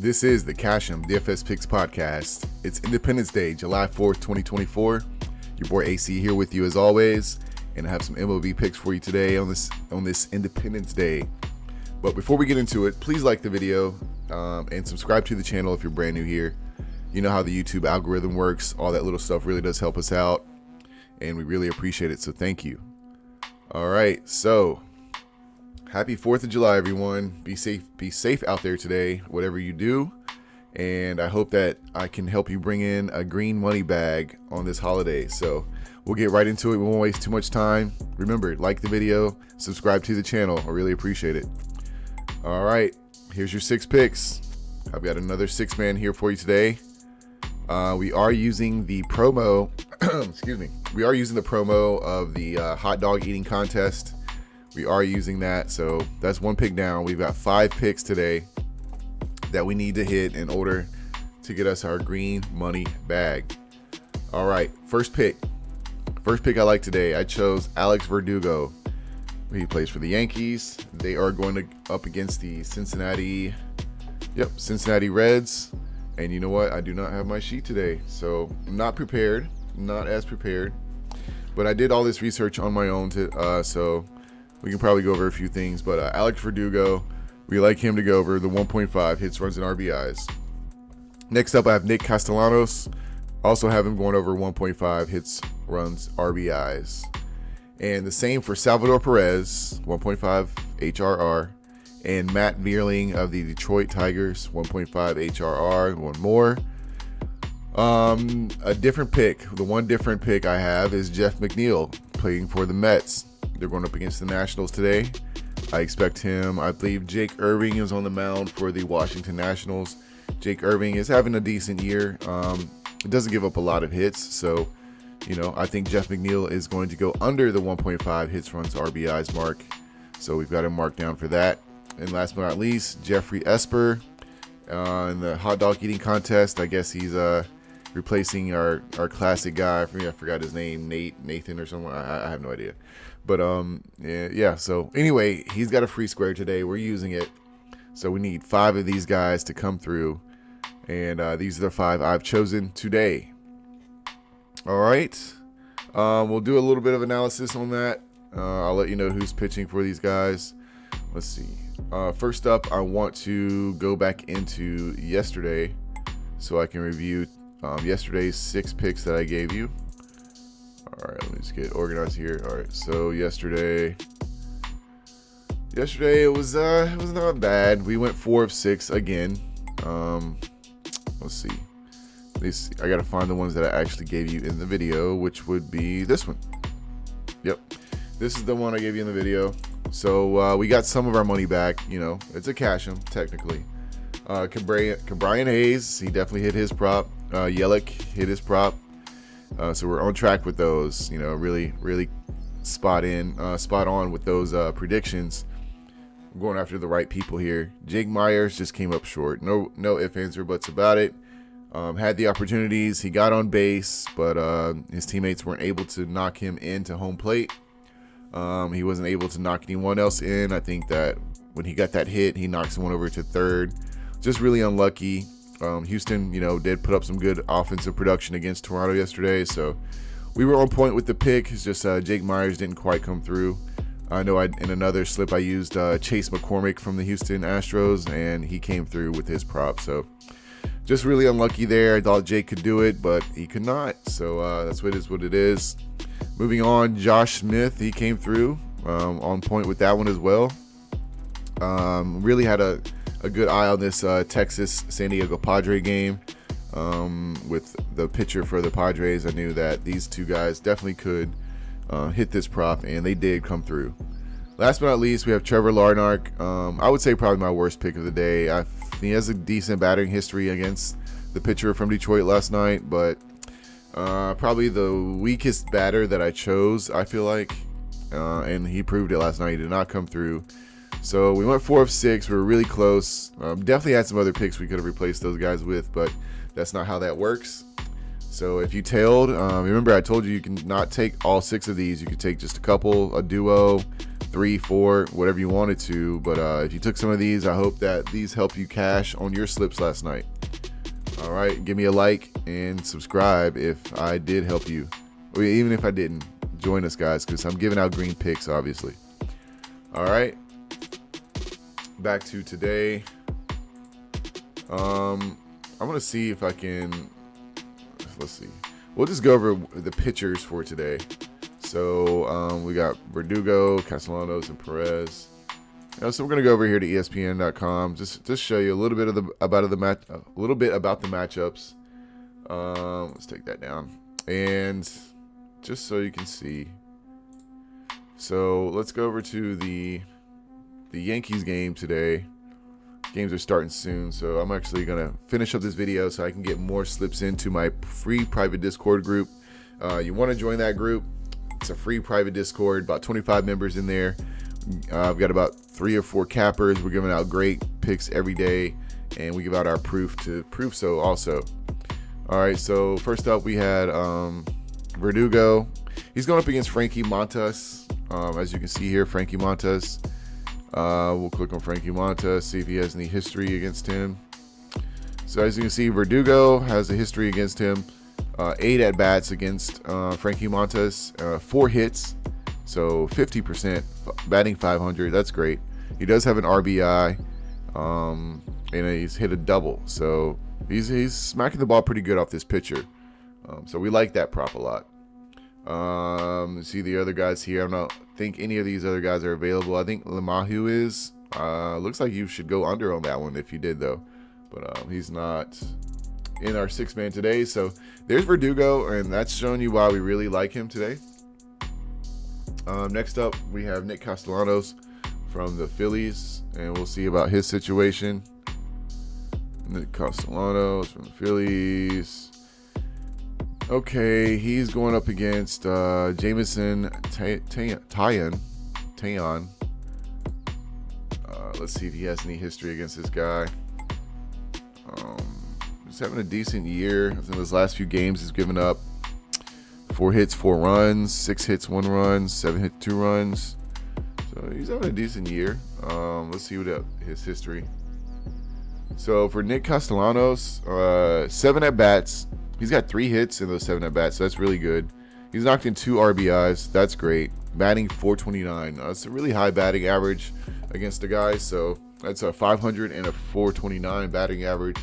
This is the MLB DFS Picks podcast. It's Independence Day, July 4th, 2024. Your boy AC here with you as always, and I have some MLB picks for you today on this Independence Day. But before we get into it, please like the video and subscribe to the channel if you're brand new here. You know how the YouTube algorithm works. All that little stuff really does help us out, and we really appreciate it, so thank you. All right, so happy 4th of July, everyone. Be safe out there today, whatever you do. And I hope that I can help you bring in a green money bag on this holiday. So we'll get right into it. We won't waste too much time. Remember, like the video, subscribe to the channel. I really appreciate it. All right, here's your 6 picks. I've got another 6-man here for you today. We are using the promo, excuse me. We are using the promo of the hot dog eating contest. We are using that, so that's 1 pick down. We've got 5 picks today that we need to hit in order to get us our green money bag. All right, first pick I like today. I chose Alex Verdugo. He plays for the Yankees. They are going up against the Cincinnati Reds. And you know what? I do not have my sheet today, so I'm not as prepared. But I did all this research on my own, so we can probably go over a few things, but Alex Verdugo, we like him to go over the 1.5 hits, runs, and RBIs. Next up, I have Nick Castellanos. Also have him going over 1.5 hits, runs, RBIs. And the same for Salvador Perez, 1.5 HRR. And Matt Vierling of the Detroit Tigers, 1.5 HRR, one more. A different pick. The one different pick I have is Jeff McNeil, playing for the Mets. They're going up against the Nationals today. I expect him. I believe Jake Irving is on the mound for the Washington Nationals. Jake Irving is having a decent year. It doesn't give up a lot of hits, so I think Jeff McNeil is going to go under the 1.5 hits, runs, RBIs mark. So we've got him marked down for that. And last but not least, Jeffrey Esper in the hot dog eating contest. I guess he's replacing our classic guy. I forgot his name, Nathan or someone. I have no idea. But yeah. So anyway, he's got a free square today. We're using it. So we need 5 of these guys to come through, and these are the 5 I've chosen today. All right. We'll do a little bit of analysis on that. I'll let you know who's pitching for these guys. Let's see. First up, I want to go back into yesterday so I can review yesterday's 6 picks that I gave you. All right, let me just get organized here. All right, so yesterday it was not bad. We went 4 of 6 again. Let's see. I gotta find the ones that I actually gave you in the video, which would be this one. Yep, this is the one I gave you in the video. So we got some of our money back. It's a cash 'em technically. Brian Hayes, he definitely hit his prop. Yelich hit his prop. So we're on track with those. Really spot on with those predictions. I'm going after the right people here. Jake Myers just came up short. No ifs, ands, or buts about it. Had the opportunities. He got on base, but his teammates weren't able to knock him into home plate. He wasn't able to knock anyone else in. I think that when he got that hit, he knocked someone over to third. Just really unlucky. Houston, did put up some good offensive production against Toronto yesterday, so we were on point with the pick. It's just Jake Myers didn't quite come through. I know in another slip I used Chase McCormick from the Houston Astros, and he came through with his prop. So just really unlucky there. I thought Jake could do it, but he could not. So that's what it is. Moving on, Josh Smith, he came through on point with that one as well. Really had a good eye on this Texas-San Diego Padre game. With the pitcher for the Padres, I knew that these 2 guys definitely could hit this prop, and they did come through. Last but not least, we have Trevor Larnach. I would say probably my worst pick of the day. He has a decent batting history against the pitcher from Detroit last night, but probably the weakest batter that I chose, I feel like, and he proved it last night. He did not come through. So we went 4 of 6. We were really close. Definitely had some other picks we could have replaced those guys with, but that's not how that works. So if you tailed, remember I told you can not take all 6 of these. You could take just a couple, a duo, 3, 4, whatever you wanted to. But if you took some of these, I hope that these help you cash on your slips last night. All right, give me a like and subscribe if I did help you. Or even if I didn't, join us, guys, because I'm giving out green picks, obviously. All right, back to today. I'm gonna see if I can. Let's see. We'll just go over the pitchers for today. So we got Verdugo, Castellanos, and Perez. So we're gonna go over here to ESPN.com. Just show you a little bit about the matchups. Let's take that down, and just so you can see. So let's go over to the Yankees game today. Games are starting soon, so I'm actually gonna finish up this video so I can get more slips into my free private Discord group. You want to join that group? It's a free private Discord, about 25 members in there. I've got about 3 or 4 cappers. We're giving out great picks every day, and we give out our proof so also. All right, so first up we had Verdugo. He's going up against Frankie Montas. As you can see here, Frankie Montas. We'll click on Frankie Montas, see if he has any history against him. So as you can see, Verdugo has a history against him. 8 at-bats against Frankie Montas, 4 hits, so 50%, batting 500. That's great. He does have an RBI, and he's hit a double, so he's smacking the ball pretty good off this pitcher. So we like that prop a lot. See the other guys here. I don't think any of these other guys are available. I think LeMahieu is. Looks like you should go under on that one if you did, though. But he's not in our 6-man today. So there's Verdugo, and that's showing you why we really like him today. Next up, we have Nick Castellanos from the Phillies, and we'll see about his situation. Nick Castellanos from the Phillies. Okay, he's going up against Jameson Taillon. Let's see if he has any history against this guy. He's having a decent year. In his last few games, he's given up 4 hits, 4 runs, 6 hits, 1 run, 7 hits, 2 runs. So he's having a decent year. Let's see what his history. So for Nick Castellanos, 7 at-bats. He's got 3 hits in those 7 at-bats, so that's really good. He's knocked in 2 RBIs. That's great. Batting .429. That's a really high batting average against the guy, so that's a 500 and a .429 batting average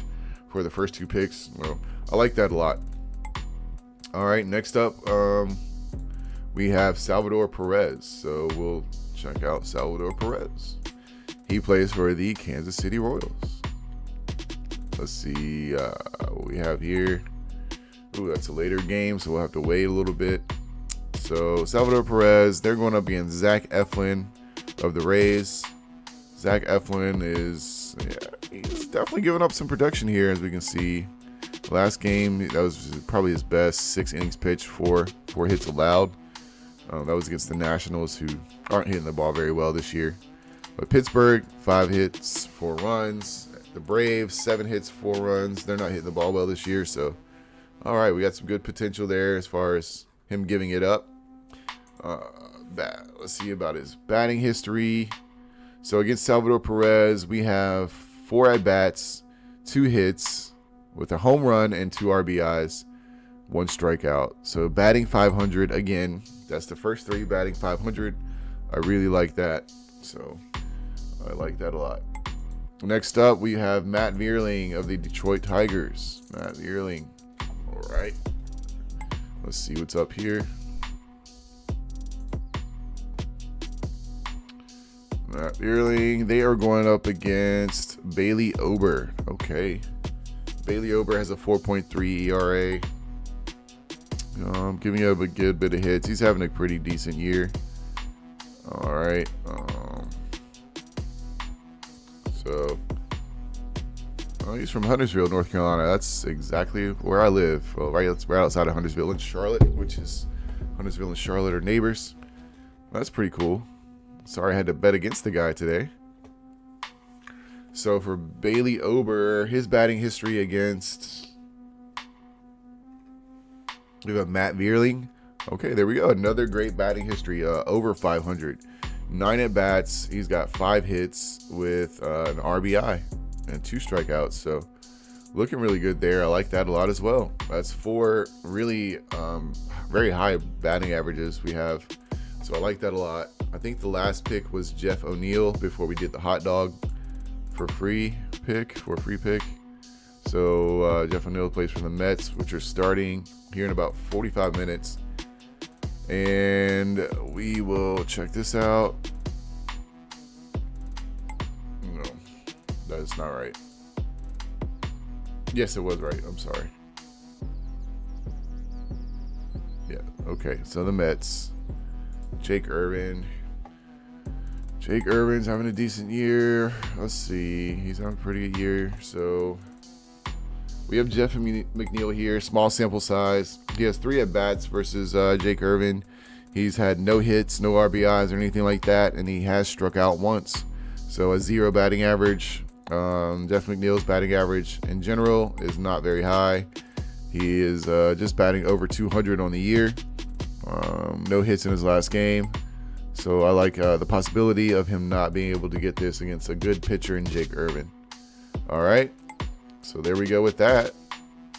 for the first 2 picks. Well, I like that a lot. All right, next up, we have Salvador Perez. So we'll check out Salvador Perez. He plays for the Kansas City Royals. Let's see what we have here. Ooh, that's a later game, so we'll have to wait a little bit. So Salvador Perez, they're going up against Zach Eflin of the Rays. Zach Eflin is, he's definitely giving up some production here, as we can see. Last game, that was probably his best. 6 innings pitched, 4 hits allowed. That was against the Nationals, who aren't hitting the ball very well this year. But Pittsburgh, 5 hits, 4 runs. The Braves, 7 hits, 4 runs. They're not hitting the ball well this year, so all right, we got some good potential there as far as him giving it up. Let's see about his batting history. So against Salvador Perez, we have 4 at-bats, 2 hits with a home run and 2 RBIs, 1 strikeout. So batting 500 again. That's the first 3 batting 500. I really like that. So I like that a lot. Next up, we have Matt Vierling of the Detroit Tigers. Matt Vierling. All right. Let's see what's up here. Matt Vierling. They are going up against Bailey Ober. Okay. Bailey Ober has a 4.3 ERA. Giving up a good bit of hits. He's having a pretty decent year. All right. He's from Huntersville, North Carolina. That's exactly where I live. Well, right outside of Huntersville in Charlotte, which is Huntersville and Charlotte are neighbors. That's pretty cool. Sorry I had to bet against the guy today. So for Bailey Ober, his batting history against, we have Matt Vierling. Okay, there we go. Another great batting history. Over 500. 9 at-bats. He's got 5 hits with an RBI and 2 strikeouts. So looking really good there. I like that a lot as well. That's 4 really very high batting averages we have. So I like that a lot. I think the last pick was Jeff O'Neill before we did the hot dog for a free pick. So Jeff O'Neill plays for the Mets, which are starting here in about 45 minutes. And we will check this out. No, that is not right. Yes, it was right. I'm sorry. Yeah, okay. So the Mets. Jake Irvin. Jake Irvin's having a decent year. Let's see. He's having a pretty good year. So we have Jeff McNeil here. Small sample size. He has 3 at-bats versus Jake Irvin. He's had no hits, no RBIs or anything like that, and he has struck out once. So a 0 batting average. Jeff McNeil's batting average in general is not very high. He is just batting over 200 on the year. No hits in his last game. So I like the possibility of him not being able to get this against a good pitcher in Jake Irvin. All right. So there we go with that.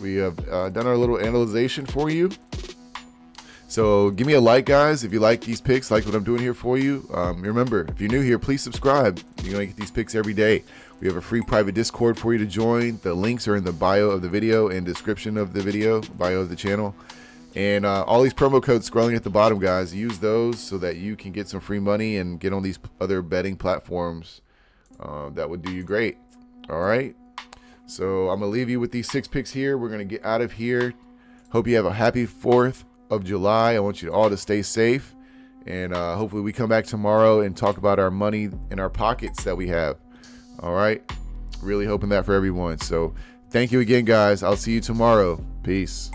We have done our little analyzation for you. So give me a like, guys, if you like these picks, like what I'm doing here for you. Remember, if you're new here, please subscribe. You're going to get these picks every day. We have a free private Discord for you to join. The links are in the bio of the video and description of the video, bio of the channel. And all these promo codes scrolling at the bottom, guys, use those so that you can get some free money and get on these other betting platforms. That would do you great. All right. So I'm going to leave you with these 6 picks here. We're going to get out of here. Hope you have a happy 4th of July. I want you all to stay safe. And hopefully we come back tomorrow and talk about our money in our pockets that we have. All right. Really hoping that for everyone. So thank you again, guys. I'll see you tomorrow. Peace.